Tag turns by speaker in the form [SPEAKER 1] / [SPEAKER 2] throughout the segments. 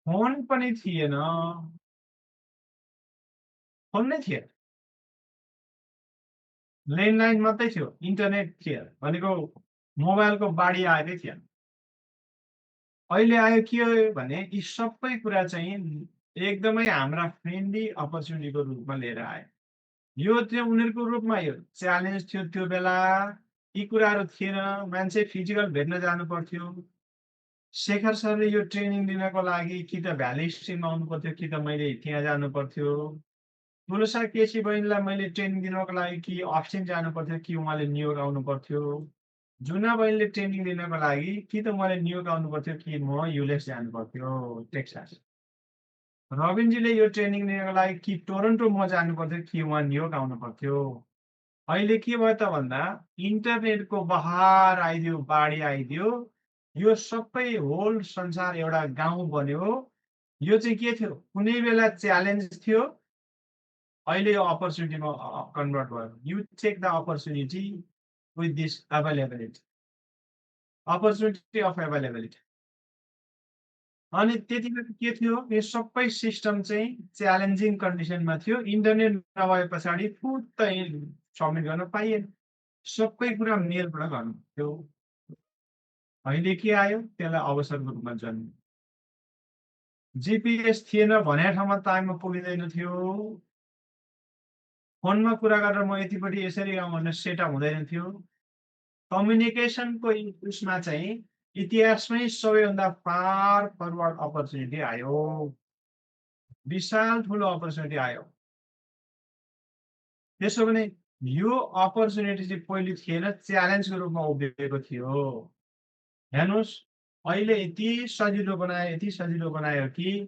[SPEAKER 1] Phone पनि थिएन, phone नै थिएन। ल्यान्डलाइन मात्रै थियो, इन्टरनेट थिएन भनेको मोबाइलको बाढी आएकै थिएन। अहिले आयो के हो भने यी सबै कुरा चाहिँ एकदमै हाम्रा फ्रेन्डली अपर्च्युनिटीको रूपमा लिएर आयो। यो चाहिँ उनीहरूको रूपमा यो च्यालेन्ज थियो त्यो बेला। यी कुराहरू थिएन, मान्छे फिजिकल भेट्न जानु पर्थ्यो। शेखर सरले यो ट्रेनिङ दिनको लागि कि त भ्याली स्ट्रिममा आउनु पर्थ्यो कि त मैले त्यहाँ जानु पर्थ्यो। तुलसा केसी बहिनीलाई मैले ट्रेनिङ दिनको लागि कि अप्सन जानु पर्थ्यो कि उहाँले न्युयोर्क आउनु पर्थ्यो। जुना बहिनीले ट्रेनिङ दिनको लागि कि त उहाँले न्युयोर्क आउनु पर्थ्यो कि म युएस जानु पर्थ्यो, टेक्सास। रविनजीले यो ट्रेनिङ दिनको लागि कि टोरन्टो म जानु पर्थ्यो कि उहाँ न्युयोर्क आउनु पर्थ्यो। अहिले के भयो त भन्दा इन्टरनेटको बहार आइदियो, बाढी आइदियो। यो सबै होल संसार एउटा गाउँ बन्यो। यो चाहिँ के थियो? कुनै बेला च्यालेन्ज थियो, अहिले यो अपर्च्युनिटीमा कन्भर्ट भयो। You take the opportunity with this availability, opportunity of availability. अनि त्यतिबेला के थियो? यो सबै सिस्टम चाहिँ च्यालेन्जिङ कन्डिसनमा थियो। इन्टरनेट नभए पछाडि फुत्त सबमिट गर्न पाइएन। सबै कुरा मेलबाट गर्नु थियो। अहिले के आयो? त्यसलाई अवसरको रूपमा जन्मियो। जिपिएस थिएन भने ठाउँमा टाइममा पुगिँदैन थियो। फोनमा कुरा गरेर म यतिपट्टि यसरी आउँ भनेर सेटअप हुँदैन थियो। कम्युनिकेसनको उसमा चाहिँ इतिहासमै सबैभन्दा फार फरवर्ड अपर्च्युनिटी आयो। विशाल ठुलो अपर्च्युनिटी आयो। त्यसो भने यो अपर्च्युनिटी चाहिँ पहिले थिएन, च्यालेन्जको रूपमा उभिएको थियो। हेर्नुहोस्, अहिले यति सजिलो बनायो, यति सजिलो बनायो कि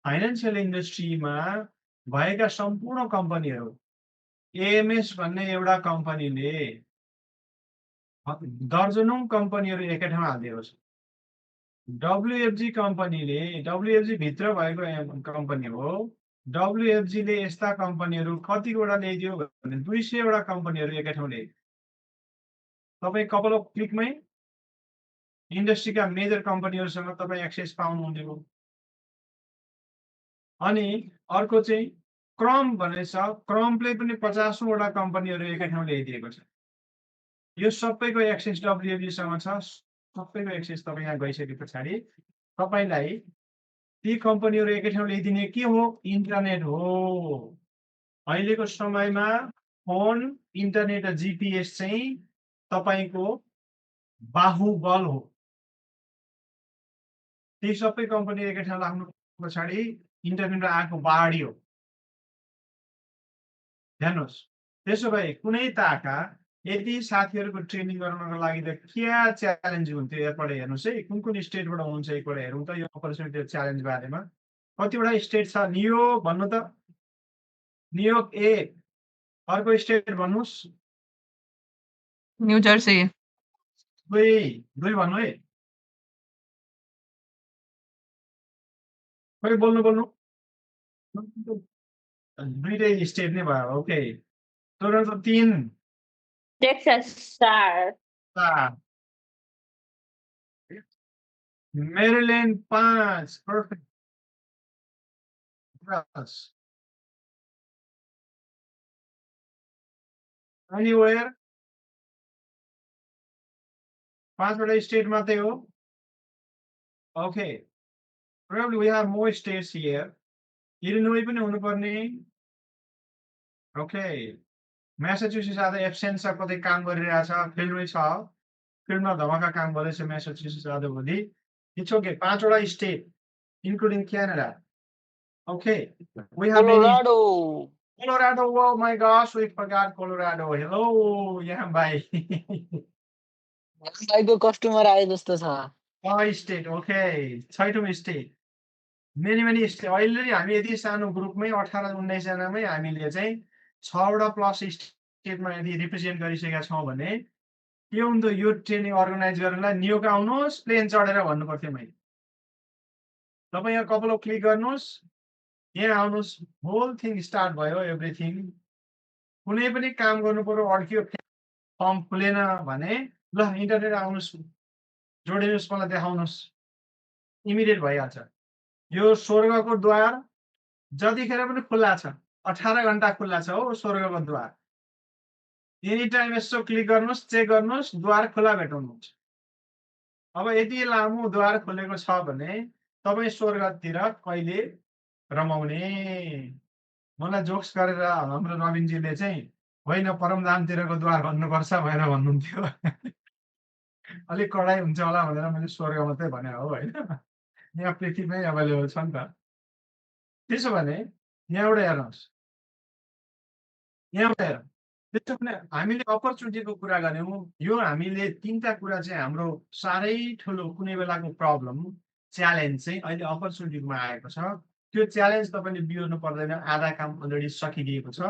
[SPEAKER 1] फाइनेन्सियल इन्डस्ट्रीमा भएका सम्पूर्ण कम्पनीहरू, एएमएस भन्ने एउटा कम्पनीले दर्जनौं कम्पनीहरू एकै ठाउँ हालिदिएको छ। डब्लुएफजी कम्पनीले, डब्लुएफजी भित्र भएको कम्पनी हो। डब्लुएफजीले यस्ता कम्पनीहरू कतिवटा ल्याइदियो भने 200 वटा कम्पनीहरू एकै ठाउँ ल्याइदियो। तपाईँ कपाल अफ क्लिकमै इन्डस्ट्रीका मेजर कम्पनीहरूसँग तपाईँ एक्सेस पाउनुहुने हो। अनि अर्को चाहिँ क्रम भन्ने छ। क्रमले पनि 50 वटा कम्पनीहरू एकै ठाउँ ल्याइदिएको छ। यो सबैको एक्सेस डब्लुएफजीसँग छ। सबैको एक्सेस तपाईँ यहाँ गइसके पछाडि तपाईँलाई ती कम्पनीहरू एकै ठाउँ ल्याइदिने के हो? इन्टरनेट हो। अहिलेको समयमा फोन, इन्टरनेट र जिपिएस चाहिँ तपाईँको बाहुबल हो। ती सबै कम्पनी एकै ठाउँ लाग्नु पछाडि इन्टरनेटमा आएको बाढी हो। हेर्नुहोस्, त्यसो भए कुनै ताका यदि साथीहरूको ट्रेनिङ गर्नको लागि त क्या च्यालेन्ज हुन्थ्यो? यहाँबाट हेर्नुहोस् है, कुन कुन स्टेटबाट हुन्छ एकपल्ट हेरौँ त यो अपर्च्युनिटी च्यालेन्ज बारेमा। कतिवटा स्टेट छ? न्युयोर्क भन्नु त, न्युयोर्क ए। अर्को स्टेट भन्नुहोस्,
[SPEAKER 2] न्यू जर्सी।
[SPEAKER 1] दुई भन्नु है। खोइ बोल्नु। दुईटै स्टेट नै भयो। Okay, Toronto 3,
[SPEAKER 3] Texas 4,
[SPEAKER 1] Maryland 5। Perfect. Anywhere 5 वटा स्टेट मात्रै हो। Okay, probably we have more states here. Illinois पनि हुनुपर्ने। ओके, म्यासाचुसेट्स आज एब्सेन्ट छ, कतै काम गरिरहेछ, फिल्डमै छ, फिल्डमा धमाका काम गर्दैछ म्यासाचुसेट्स आजभोलि। इट्स ओके, 5 वटा state including Canada. Okay, we have many. Colorado, oh my gosh, we forgot Colorado. Hello, यहाँ भाइ।
[SPEAKER 4] भाइको कस्टमर आए जस्तो छ।
[SPEAKER 1] स्टेट, ओके, 6औं स्टेट। Many state. अहिले हामी यदि सानो ग्रुपमै 18-19 जनामै हामीले चाहिँ 6 वटा प्लस स्टेटमा यदि रिप्रेजेन्ट गरिसकेका छौँ भने के हुन्थ्यो? यो ट्रेनिङ अर्गनाइज गर्नलाई न्युयोर्क आउनुहोस्, प्लेन चढेर भन्नु पर्थ्यो मैले। तपाईँ यहाँ कपाल अफ क्लिक गर्नुहोस्, यहाँ आउनुहोस्, होल थिङ स्टार्ट भयो, एभ्रिथिङ। कुनै पनि काम गर्नु पर्यो, अड्कियो, फर्म खुलेन भने ल इन्टरनेट आउनुहोस्, जोडिनुहोस्, मलाई देखाउनुहोस्, इमिडिएट भइहाल्छ। यो स्वर्गको द्वार जतिखेर पनि खुल्ला छ, 18 घण्टा खुल्ला छ हो स्वर्गको द्वार। एनी टाइम यसो क्लिक गर्नुहोस्, चेक गर्नुहोस्, द्वार खुल्ला भेटाउनुहुन्छ। अब यति लामो द्वार खुलेको छ भने तपाईँ स्वर्गतिर कहिले रमाउने? मलाई जोक्स गरेर हाम्रो रविनजीले चाहिँ होइन परमधामतिरको द्वार भन्नुपर्छ भनेर भन्नुहुन्थ्यो। अलिक कडाइ हुन्छ होला भनेर मैले स्वर्ग मात्रै भने हो होइन। यहाँ पृथ्वीमै एभाइलेबल छ नि त। त्यसो भने यहाँबाट हेर्नुहोस्, यहाँबाट हेरौँ। त्यसो भने हामीले अपर्च्युनिटीको कुरा गऱ्यौँ। यो हामीले तिनवटा कुरा चाहिँ हाम्रो साह्रै ठुलो कुनै बेलाको प्रब्लम, च्यालेन्ज चाहिँ अहिले अपर्च्युनिटीमा आएको छ। त्यो च्यालेन्ज तपाईँले बिहोर्नु पर्दैन, आधा काम अलरेडी सकिदिएको छ।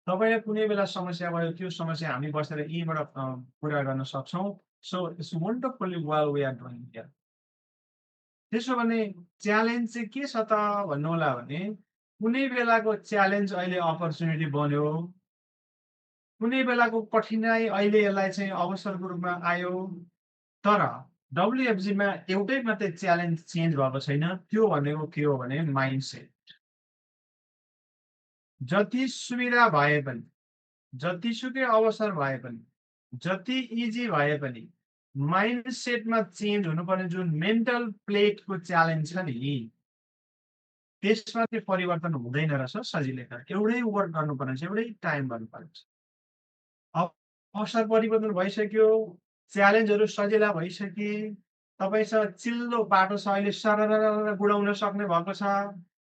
[SPEAKER 1] तपाईँलाई कुनै बेला समस्या भयो, त्यो समस्या हामी बसेर यहीँबाट कुरा गर्न सक्छौँ। So it's wonderfully well we are doing here. त्यसो भने च्यालेन्ज चाहिँ के छ त भन्नु होला भने कुनै बेलाको च्यालेन्ज अहिले अपर्च्युनिटी बन्यो, कुनै बेलाको कठिनाइ अहिले यसलाई चाहिँ अवसरको रूपमा आयो। तर डब्ल्युएफजीमा एउटै मात्रै च्यालेन्ज चेन्ज भएको छैन। त्यो भनेको के हो भने माइन्डसेट। जति सुविधा भए पनि, जतिसुकै अवसर भए पनि, जति इजी भए पनि माइन्डसेटमा चेन्ज हुनुपर्ने जुन मेन्टल प्लेटको च्यालेन्ज छ नि, त्यसमा चाहिँ परिवर्तन हुँदैन रहेछ सजिलै। एउटै वर्क गर्नुपर्ने छ, एउटै टाइम गर्नुपर्ने छ। अवसर परिवर्तन भइसक्यो, च्यालेन्जहरू सजिला भइसके, तपाईँसँग चिल्लो बाटो छ, अहिले सरर बुढाउन सक्ने भएको छ।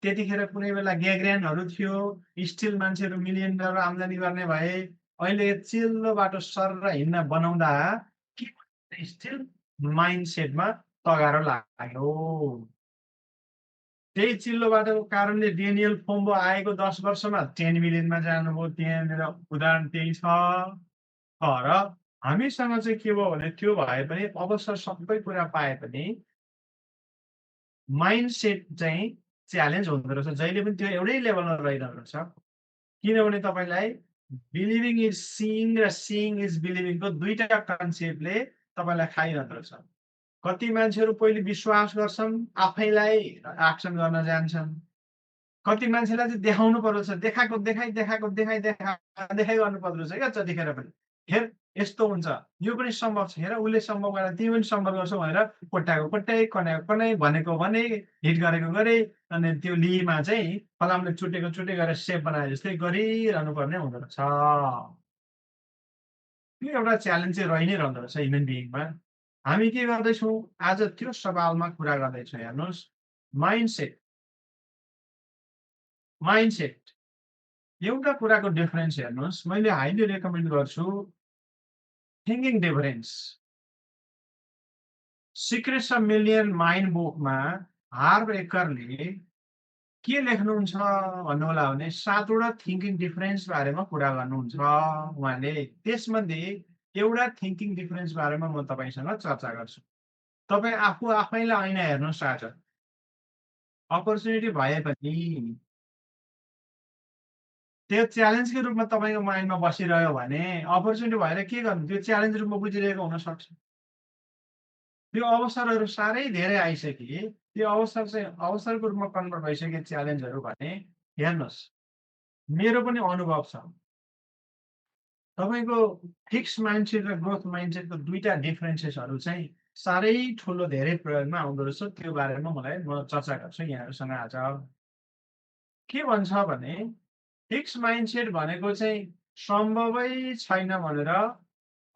[SPEAKER 1] त्यतिखेर कुनै बेला ग्याग्रेनहरू थियो, स्टिल मान्छेहरू $1 मिलियन आम्दानी गर्ने भए। अहिले चिल्लो बाटो सरर हिँड्न बनाउँदा के स्टिल माइन्डसेटमा तगारो लाग्यो। त्यही चिल्लो बाटोको कारणले डेनियल फोम्बो आएको 10 वर्षमा 10 मिलियनमा जानुभयो। त्यहाँनिर उदाहरण त्यही छ। तर हामीसँग चाहिँ के भयो भने त्यो भए पनि अवसर सबै कुरा पाए पनि माइन्डसेट चाहिँ च्यालेन्ज हुँदो रहेछ। जहिले पनि त्यो एउटै लेभलमा रहिरहनु रहेछ। किनभने तपाईँलाई बिलिभिङ इज सिइङ र सिइङ इज बिलिभिङको दुईटा कन्सेप्टले तपाईँलाई खाइरहँदो रहेछ। कति मान्छेहरू पहिले विश्वास गर्छन्, आफैलाई एक्सन गर्न जान्छन्। कति मान्छेलाई चाहिँ देखाउनु पर्दछ, देखाएको देखाइ गर्नु पर्दो रहेछ क्या जतिखेर पनि। हेर यस्तो हुन्छ, यो पनि सम्भव छ, हेर उसले सम्भव गरेर तिमी पनि सम्भव गर्छौ भनेर कोट्याएको कोट्याइ, कनाएको कनाइ, भनेको भने, हिट गरेको गरे, अनि त्यो लिमा चाहिँ फलामले चुटेको चुटे गरेर सेप बनाए जस्तै गरिरहनु पर्ने हुँदो रहेछ। त्यो एउटा च्यालेन्ज चाहिँ रहि नै रहँदो रहेछ ह्युमन बिइङमा। हामी के गर्दैछौँ आज त्यो सवालमा कुरा गर्दैछौँ। हेर्नुहोस्, माइन्डसेट एउटा कुराको डिफरेन्स हेर्नुहोस्, मैले हाइली रेकमेन्ड गर्छु thinking difference. Secrets of million mind बुकमा हार्भ एकरले के लेख्नुहुन्छ भन्नु होला भने 7वटा थिङ्किङ डिफरेन्स बारेमा कुरा गर्नुहुन्छ उहाँले। त्यसमध्ये एउटा थिङ्किङ डिफरेन्स बारेमा म तपाईँसँग चर्चा गर्छु। तपाईँ आफैलाई ऐना हेर्नुहोस्। आज अपर्च्युनिटी भए पनि त्यो च्यालेन्जको रूपमा तपाईँको माइन्डमा बसिरह्यो भने अपर्च्युनिटी भएर के गर्नु? त्यो च्यालेन्ज रूपमा बुझिरहेको हुनसक्छ। त्यो अवसरहरू साह्रै धेरै आइसके, त्यो अवसर चाहिँ अवसरको रूपमा कन्भर्ट भइसके च्यालेन्जहरू भने हेर्नुहोस्, मेरो पनि अनुभव छ। तपाईँको फिक्स माइन्डसेट र ग्रोथ माइन्डसेटको दुईटा डिफरेन्सेसहरू चाहिँ साह्रै ठुलो धेरै प्रयोगमा आउँदो रहेछ। त्यो बारेमा म चर्चा गर्छु यहाँहरूसँग आज। के भन्छ भने फिक्स माइन्डसेट भनेको चाहिँ सम्भवै छैन भनेर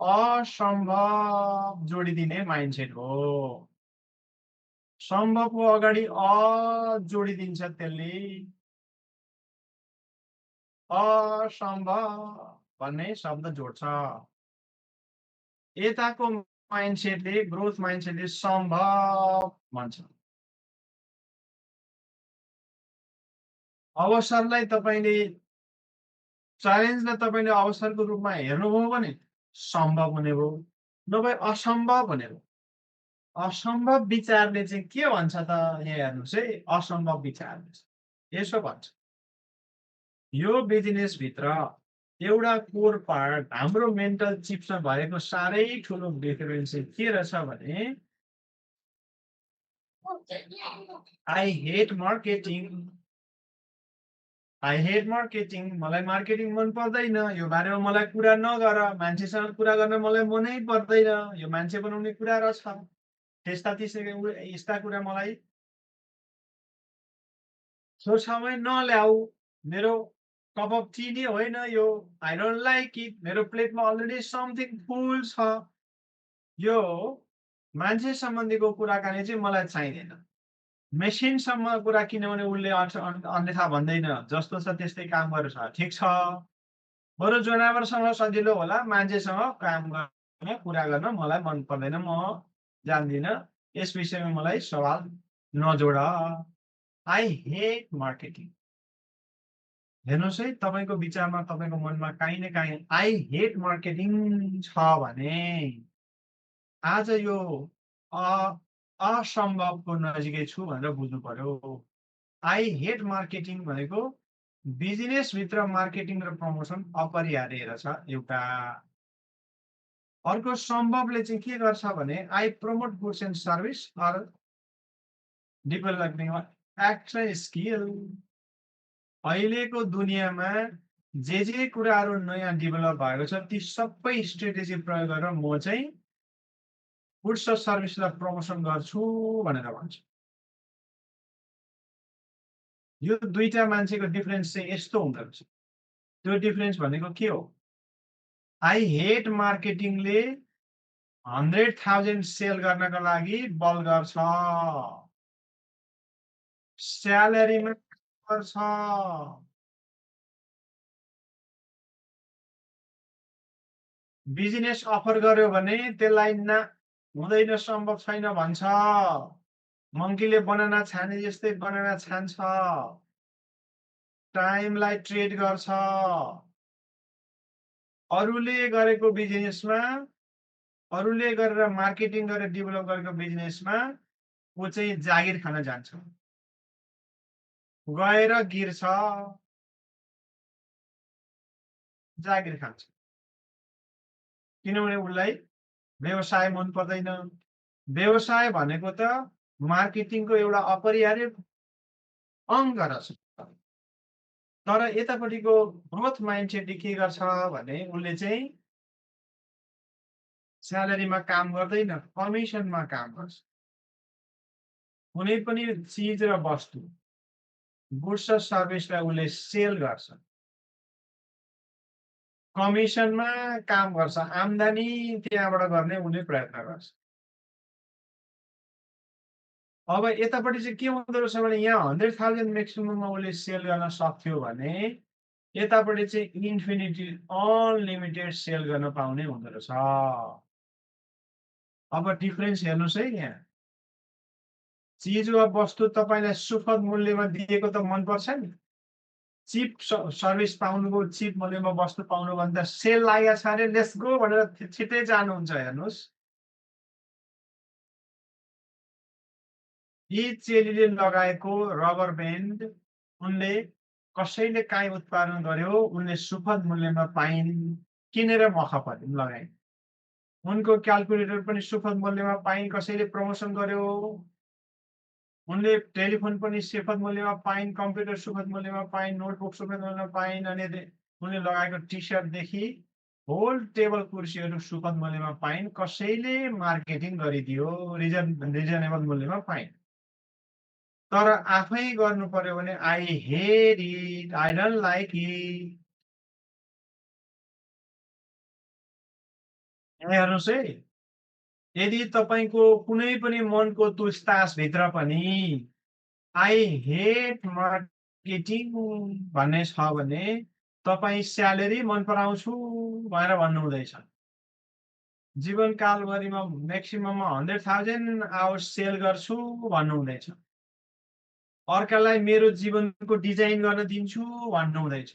[SPEAKER 1] असम्भव जोडिदिने माइन्डसेट हो। सम्भवको अगाडि जोडिदिन्छ, त्यसले असम्भव भन्ने शब्द जोड्छ। यताको माइन्डसेटले, ग्रोथ माइन्डसेटले सम्भव भन्छ। अवसरलाई तपाईँले, च्यालेन्जलाई तपाईँले अवसरको रूपमा हेर्नुभयो भने सम्भव हुने भयो, नभए असम्भव हुने भयो। असम्भव विचारले चाहिँ के भन्छ त? यहाँ हेर्नुहोस् है, असम्भव विचारले यसो भन्छ, यो बिजनेसभित्र एउटा कोर पार्ट हाम्रो मेन्टल चिप्समा भएको साह्रै ठुलो डिफरेन्स के रहेछ भने I hate marketing. I hate marketing. मलाई मार्केटिङ मन पर्दैन। यो बारेमा मलाई कुरा नगर। मान्छेसँग कुरा गर्न मलाई मनै पर्दैन। यो मान्छे बनाउने कुरा रहेछ। यस्ता कुरा मलाई सोचमै नल्याऊ। मेरो कप अफ टी नै होइन यो। I don't like it. मेरो प्लेटमा अलरेडी समथिङ फुल छ। यो मान्छे सम्बन्धीको कुराकानी चाहिँ मलाई चाहिँदैन। मेसिनसम्म कुरा किनभने उसले अन्यथा भन्दैन जस्तो छ त्यस्तै काम गरेछ ठिक छ। बरु जनावरसँग सजिलो होला, मान्छेसँग काम गर्न कुरा गर्न मलाई मन पर्दैन। म जान्दिनँ यस विषयमा मलाई सवाल नजोड। I hate marketing. हेर्नुहोस् है, तपाईँको विचारमा तपाईँको मनमा काहीँ न काहीँ आई हेट मार्केटिङ छ भने आज यो असम्भवको नजिकै छु भनेर बुझ्नु पर्यो। आई हेट मार्केटिङ भनेको बिजनेसभित्र मार्केटिङ र प्रमोसन अपरिहार्य रहेछ एउटा। अर्को सम्भवले चाहिँ के गर्छ भने I promote goods and service or developing extra skill. अहिलेको दुनियाँमा जे कुराहरू नयाँ डेभलप भएको छ ती सबै स्ट्रेटेजी प्रयोग गरेर म चाहिँ गुड्स र सर्भिसलाई प्रमोसन गर्छु भनेर भन्छु। यो दुईटा मान्छेको डिफरेन्स चाहिँ यस्तो हुँदो रहेछ। त्यो डिफरेन्स भनेको के हो? आई हेट मार्केटिङले 100,000 सेल गर्नको लागि बल गर्छ, स्यालेरीमा गर्छ। बिजनेस अफर गर्यो भने त्यसलाई हुँदैन, सम्भव छैन भन्छ। मङ्कीले बनाना छाने जस्तै बनाना छान्छ, टाइमलाई ट्रेड गर्छ। अरूले गरेको बिजनेसमा, अरूले गरेर मार्केटिङ गरेर डेभलप गरेको बिजनेसमा ऊ चाहिँ जागिर खान जान्छ, गएर गिर्छ, जागिर खान्छ। किनभने उसलाई व्यवसाय मन पर्दैन। व्यवसाय भनेको त मार्केटिङको एउटा अपरिहार्य अङ्ग रहेछ। तर यतापट्टिको ग्रोथ माइन्डसेटले के गर्छ भने उसले चाहिँ स्यालेरीमा काम गर्दैन, कमिसनमा काम गर्छ। कुनै पनि चिज र वस्तु, गुड्स र सर्भिसलाई उसले सेल गर्छ, कमिसनमा काम गर्छ, आम्दानी त्यहाँबाट गर्ने उसले प्रयत्न गर्छ। अब यतापट्टि चाहिँ के हुँदो रहेछ भने यहाँ 100,000 म्याक्सिमममा उसले सेल गर्न सक्थ्यो भने यतापट्टि चाहिँ इन्फिनिटी अनलिमिटेड सेल गर्न पाउने हुँदो रहेछ। अब डिफरेन्स हेर्नुहोस् है, यहाँ चिज वा वस्तु तपाईँलाई सुपथ मूल्यमा दिएको त मनपर्छ नि। चिप सर्भिस पाउनुको, चिप मूल्यमा वस्तु पाउनु भन्दा सेल लागेको छ अरे लेट्स गो भनेर छिट्टै जानुहुन्छ। हेर्नुहोस्, यी चेलीले लगाएको रबर ब्यान्ड उनले कसैले काहीँ उत्पादन गर्यो, उनले सुपथ मूल्यमा पाइन्, किनेर मखा परिन्, लगाइन्। उनको क्यालकुलेटर पनि सुपथ मूल्यमा पाइन्, कसैले प्रमोसन गर्यो। उनले टेलिफोन पनि सुपथ मूल्यमा पाइन्, कम्प्युटर सुपथ मूल्यमा पाइन्, नोटबुक सुपथ मूल्यमा पाइन्, अनि उनले लगाएको टी सर्टदेखि होल टेबल कुर्सीहरू सुपथ मूल्यमा पाइन्। कसैले मार्केटिङ गरिदियो, रिजनेबल मूल्यमा पाइन्। तर आफै गर्नु पर्यो भने I hate it, I don't like it. हेर्नुहोस् है, यदि तपाईँको कुनै पनि मनको तुस्तासभित्र पनि आई हेट मार्केटिङ भन्ने छ भने तपाईँ स्यालेरी मन पराउँछु भनेर भन्नुहुँदैछ। जीवनकालभरिमा म्याक्सिमम 100,000 आवर्स सेल गर्छु भन्नुहुँदैछ। अर्कालाई मेरो जीवनको डिजाइन गर्न दिन्छु भन्नुहुँदैछ।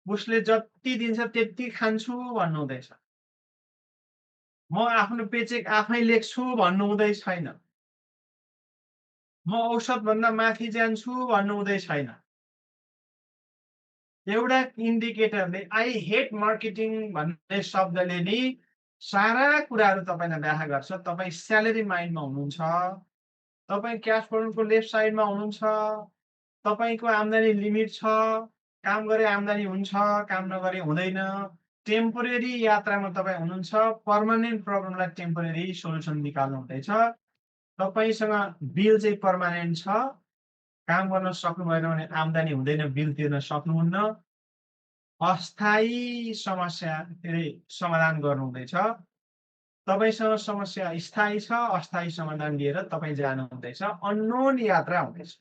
[SPEAKER 1] उसले जति दिन्छ त्यति खान्छु भन्नुहुँदैछ। म आफ्नो पेचेक आफै लेख्छु भन्नुहुँदै छैन। म औसतभन्दा माथि जान्छु भन्नुहुँदै छैन। एउटा इन्डिकेटरले आई हेट मार्केटिङ भन्ने शब्दले नि सारा कुराहरू तपाईँलाई व्याख्या गर्छ। तपाईँ स्यालेरी माइन्डमा हुनुहुन्छ, तपाईँ क्यास क्वाड्रेन्टको लेफ्ट साइडमा हुनुहुन्छ, तपाईँको आम्दानी लिमिट छ, काम गरे आम्दानी हुन्छ, काम नगरे हुँदैन, टेम्पोरेरी यात्रामा तपाईँ हुनुहुन्छ, पर्मानेन्ट प्रब्लमलाई टेम्पोरेरी सोल्युसन निकाल्नु हुँदैछ, तपाईँसँग बिल चाहिँ पर्मानेन्ट छ, काम गर्न सक्नु भएन भने आम्दानी हुँदैन, बिल तिर्न सक्नुहुन्न, अस्थायी समस्या समाधान गर्नु हुँदैछ, तपाईँसँग समस्या स्थायी छ, अस्थायी समाधान लिएर तपाईँ जानु हुँदैछ, अननोन यात्रा हुँदैछ।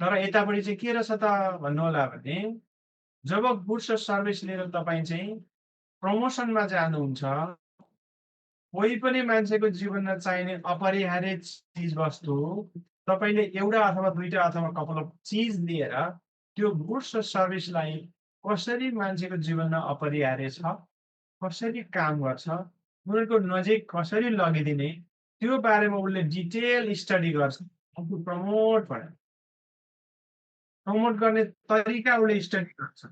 [SPEAKER 1] तर यतापट्टि चाहिँ के रहेछ त भन्नु होला भने जब गुड्स र सर्भिस लिएर तपाईँ चाहिँ प्रमोसनमा जानुहुन्छ, कोही पनि मान्छेको जीवनमा चाहिने अपरिहार्य चिज वस्तु तपाईँले एउटा अथवा दुईटा अथवा कपाल अफ चिज लिएर त्यो गुड्स र सर्भिसलाई कसरी मान्छेको जीवनमा अपरिहार्य छ, कसरी काम गर्छ, उनीहरूको नजिक कसरी लगिदिने, त्यो बारेमा उसले डिटेल स्टडी गर्छ। प्रमोट गर्ने तरिका उसले स्टडी गर्छ।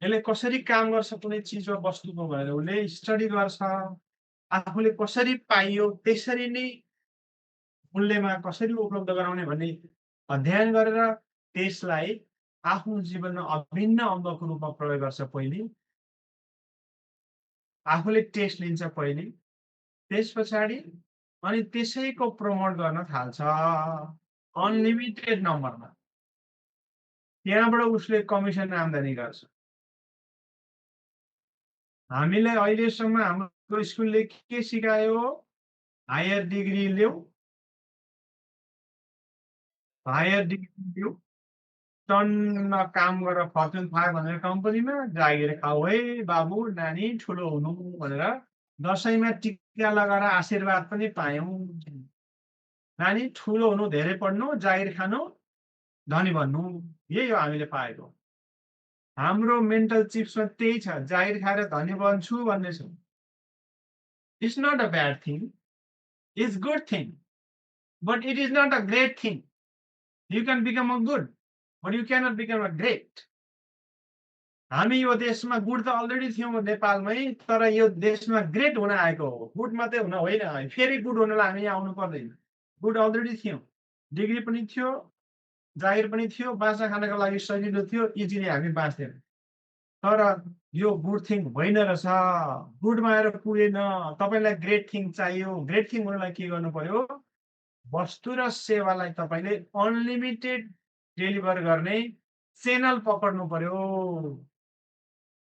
[SPEAKER 1] यसले कसरी काम गर्छ कुनै चिज वा वस्तुको भनेर उसले स्टडी गर्छ। आफूले कसरी पाइयो त्यसरी नै मूल्यमा कसरी उपलब्ध गराउने भन्ने अध्ययन गरेर त्यसलाई आफ्नो जीवनमा अभिन्न अङ्गको रूपमा प्रयोग गर्छ। पहिले आफूले टेस्ट लिन्छ पहिले, त्यस पछाडि अनि त्यसैको प्रमोट गर्न थाल्छ अनलिमिटेड नम्बरमा। त्यहाँबाट उसले कमिसन आम्दानी गर्छ। हामीले अहिलेसम्म हाम्रो स्कुलले के सिकायो? हायर डिग्री ल्याऊ, हायर डिग्री ल्याऊ, टन्न काम गरेर फर्चुन 500 कम्पनीमा जागिर खाऊ है बाबु नानी, ठुलो हुनु भनेर दसैँमा टिका लगाएर आशीर्वाद पनि पायौँ। नानी ठुलो हुनु, धेरै पढ्नु, जागिर खानु, धनी भन्नु, यही हो हामीले पाएको। हाम्रो मेन्टल चिप्समा त्यही छ, जागिर खाएर धनी बन्छु भन्ने छ। It's not a bad thing, it's good thing, but it is not a great thing. You can become a good, but you cannot become a great. हामी यो देशमा गुड त अलरेडी थियौँ नेपालमै, तर यो देशमा ग्रेट हुन आएको हो, गुड मात्रै हुन होइन। फेरि गुड हुनलाई हामी यहाँ आउनु पर्दैन। गुड अलरेडी थियौँ, डिग्री पनि थियो, जागिर पनि थियो, बाँच्न खानको लागि सजिलो थियो, इजिली हामी बाँच्थ्यौँ। तर यो गुड थिङ होइन रहेछ, गुडमा आएर पुगेन। तपाईँलाई ग्रेट थिङ चाहियो। ग्रेट थिङ हुनलाई के गर्नु पर्यो? वस्तु र सेवालाई तपाईँले अनलिमिटेड डेलिभर गर्ने चेनल पक्र्नु पर्यो।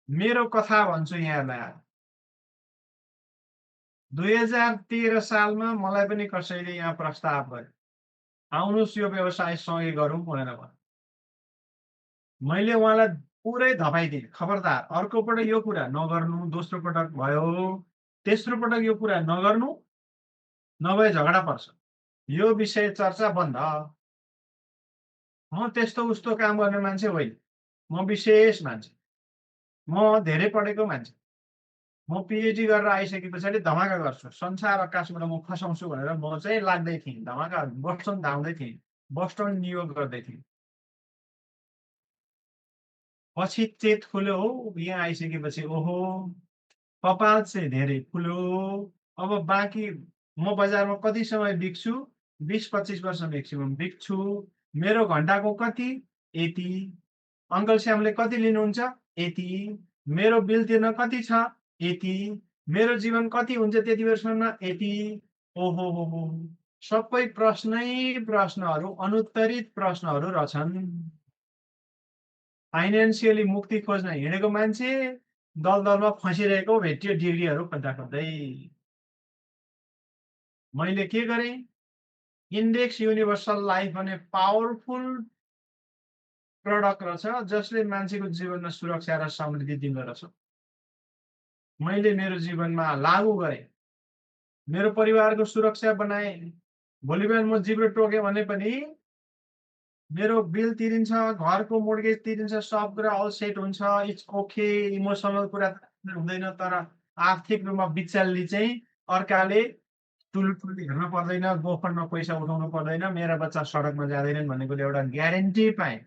[SPEAKER 1] मेरो कथा भन्छु यहाँलाई। 2013 सालमा मलाई पनि कसैले यहाँ प्रस्ताव गर्यो, आउनुहोस् यो व्यवसाय सँगै गरौँ भनेर भन्यो। मैले उहाँलाई पुरै धपाइदिएँ, खबरदार अर्को पटक यो कुरा नगर्नु। दोस्रो पटक भयो, तेस्रो पटक यो कुरा नगर्नु, नभए झगडा पर्छ, यो विषय चर्चा बन्द। म त्यस्तो उस्तो काम गर्ने मान्छे होइन, म विशेष मान्छे, म धेरै पढेको मान्छे। म पिएचडी गरेर आइसके पछाडि धमाका गर्छु, संसार आकाशबाट म खसाउँछु भनेर म चाहिँ लाग्दै थिएँ। धमाका बोस्टन धाउँदै थिएँ, बोस्टन न्युयोर्क गर्दै थिएँ। पछि चेत खुल्यो, हो यहाँ आइसकेपछि ओहो कपाल चाहिँ धेरै खुल्यो। अब बाँकी म बजारमा कति समय बिक्छु? 20-25 वर्ष म्याक्सिमम बिक्छु। मेरो घन्टाको कति? यति। अङ्कल श्यामले कति लिनुहुन्छ? यति। मेरो बिल तिर्न कति छ? यति। मेरो जीवन कति हुन्छ त्यति बेरसम्म? यति। ओहो हो, सबै प्रश्नहरू, अनुत्तरित प्रश्नहरू रहेछन्। फाइनेन्सियली मुक्ति खोज्न हिँडेको मान्छे दलदलमा फसिरहेको भेटियो डिग्रीहरू खोज्दा खोज्दै। मैले के गरेँ? इन्डेक्स युनिभर्सल लाइफ भन्ने पावरफुल प्रडक्ट रहेछ, जसले मान्छेको जीवनमा सुरक्षा र समृद्धि दिँदो रहेछ। मैले मेरो जीवनमा लागू गरेँ, मेरो परिवारको सुरक्षा बनाएँ। भोलि बिहान म जिब्रो टोकेँ भने पनि मेरो बिल तिरिन्छ, घरको मोर्गेज तिरिन्छ, सब कुरा अल सेट हुन्छ, इट्स ओके। इमोसनल कुरा हुँदैन, तर आर्थिक रूपमा बिचाल्ली चाहिँ अर्काले टुलुटुली हेर्न पर्दैन, गोफनमा पैसा उठाउनु पर्दैन, मेरा बच्चा सडकमा जाँदैनन् भन्ने कुरा एउटा ग्यारेन्टी पाएँ।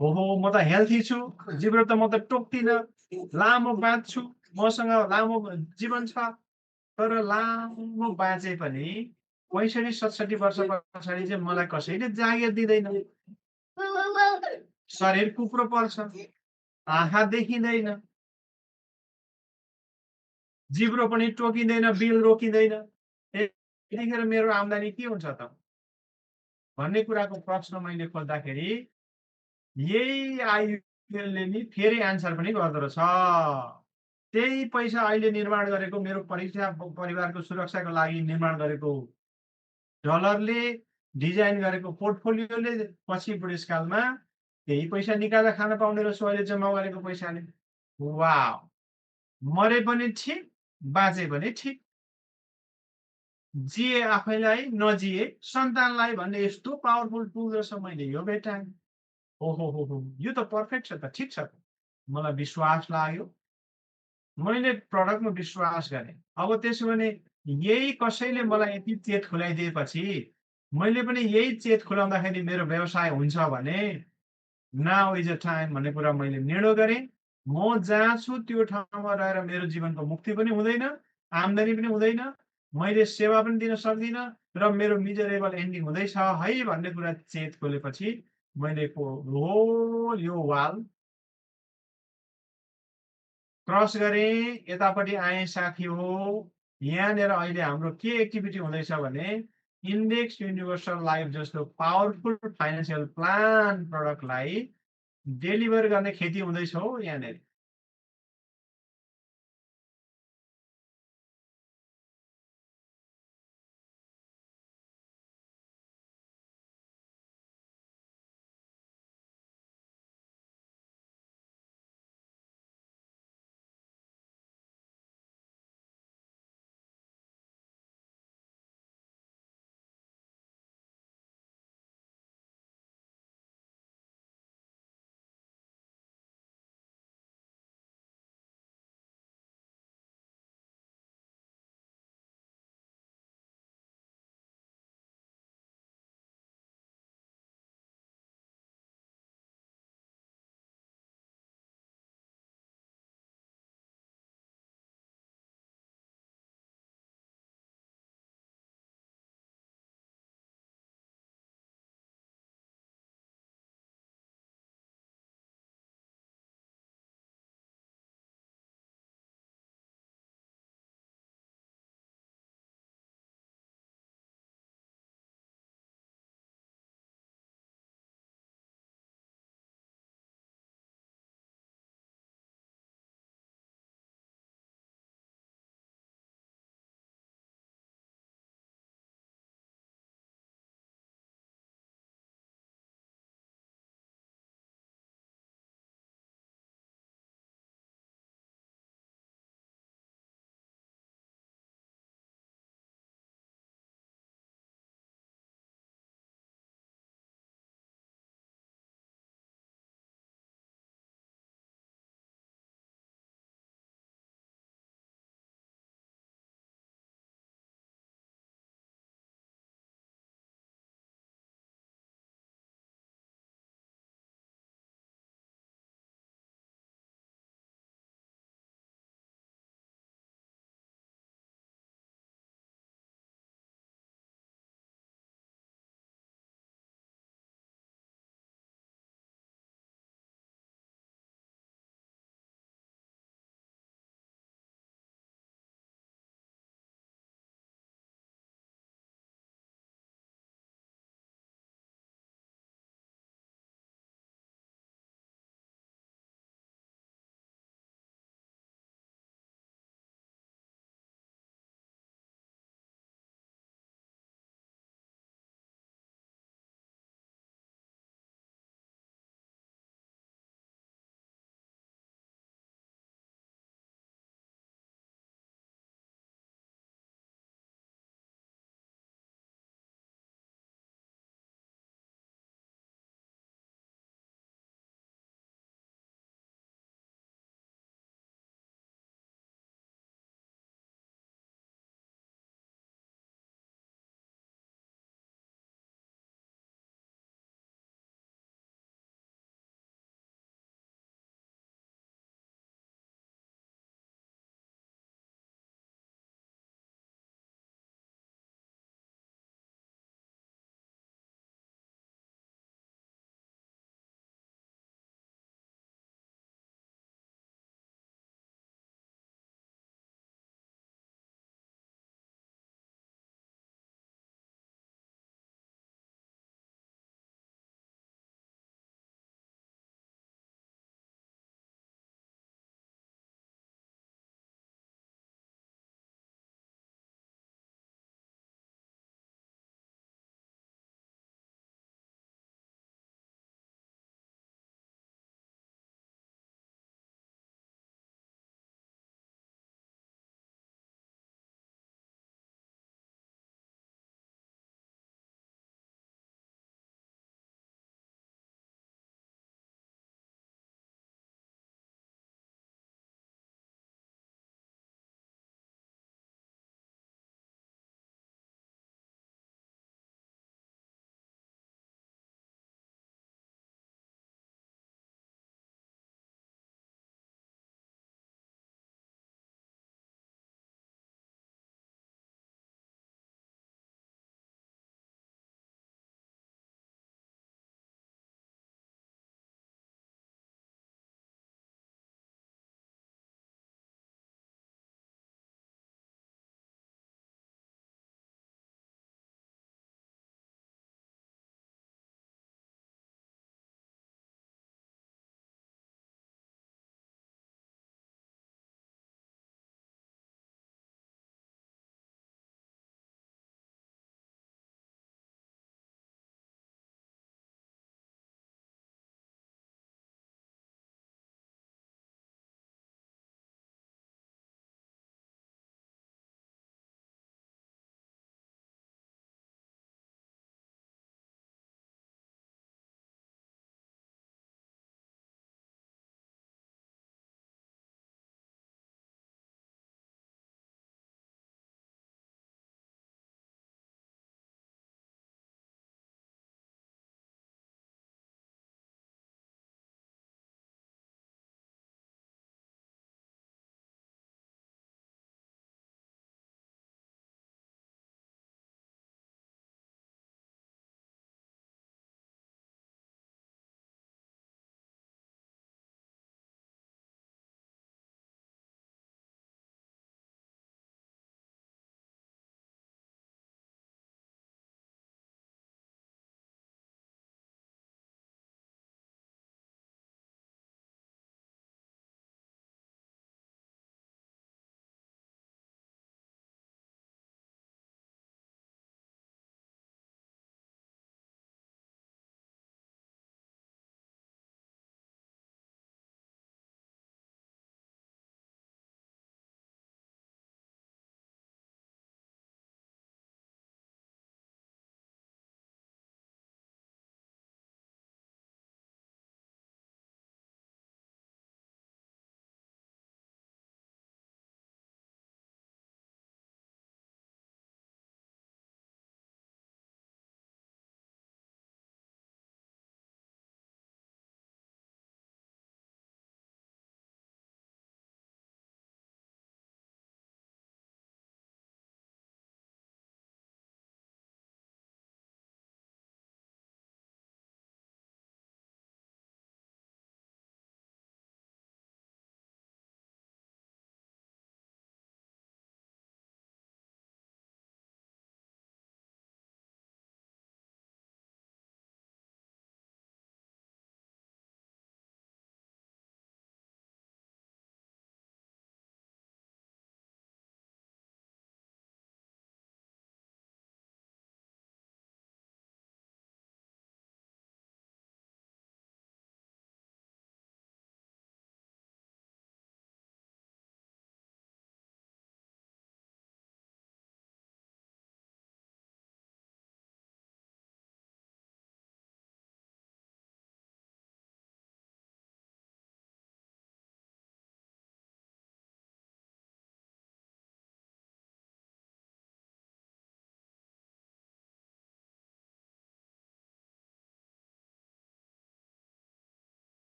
[SPEAKER 1] ओहो म त हेल्थी छु, जिब्रो त म त टोक्दिनँ, लामो बाँच्छु, मसँग लामो जीवन छ, तर लामो बाँचे पनि 65-67 वर्ष पछाडि चाहिँ मलाई कसैले जागिर दिँदैन। शरीर कुप्रो पर्छ, आँखा देखिँदैन, जिब्रो पनि टोकिँदैन, बिल रोकिँदैन। यतिखेर मेरो आम्दानी के हुन्छ त भन्ने कुराको प्रश्न मैले खोज्दाखेरि यही आयुले नि फेरि एन्सर पनि गर्दो रहेछ। त्यही पैसा अहिले निर्माण गरेको मेरो परीक्षा परिवारको सुरक्षाको लागि निर्माण गरेको डलरले डिजाइन गरेको पोर्टफोलियोले पछि बुढेसकालमा त्यही पैसा निकालेर खान पाउने रहेछु अहिले जम्मा गरेको पैसाले। वाव! मरे पनि ठिक, बाँचे पनि ठिक। जिए आफैलाई, नजिए सन्तानलाई भन्ने यस्तो पावरफुल टुल रहेछ मैले यो भेटाएँ। ओहो! यो त पर्फेक्ट छ त, ठिक छ त। मलाई विश्वास लाग्यो। मैले प्रडक्टमा विश्वास गरेँ। अब त्यसो भने यही कसैले मलाई यति चेत खुलाइदिएपछि मैले पनि यही चेत खुलाउँदाखेरि मेरो व्यवसाय हुन्छ भने नाउ इज अ टाइम भन्ने कुरा मैले निर्णय गरेँ। म जहाँ छु त्यो ठाउँमा रहेर मेरो जीवनको मुक्ति पनि हुँदैन, आम्दानी पनि हुँदैन, मैले सेवा पनि दिन सक्दिनँ र मेरो मिजरेबल एन्डिङ हुँदैछ है भन्ने कुरा चेत खोलेपछि मैले होल यो वाल क्रस गरेँ, यतापट्टि आएँ साथी हो। यहाँनिर अहिले हाम्रो के एक्टिभिटी हुँदैछ भने इन्डेक्स युनिभर्सल लाइफ जस्तो पावरफुल फाइनेन्सियल प्लान प्रडक्टलाई डेलिभर गर्ने खेती हुँदैछ हो यहाँनिर।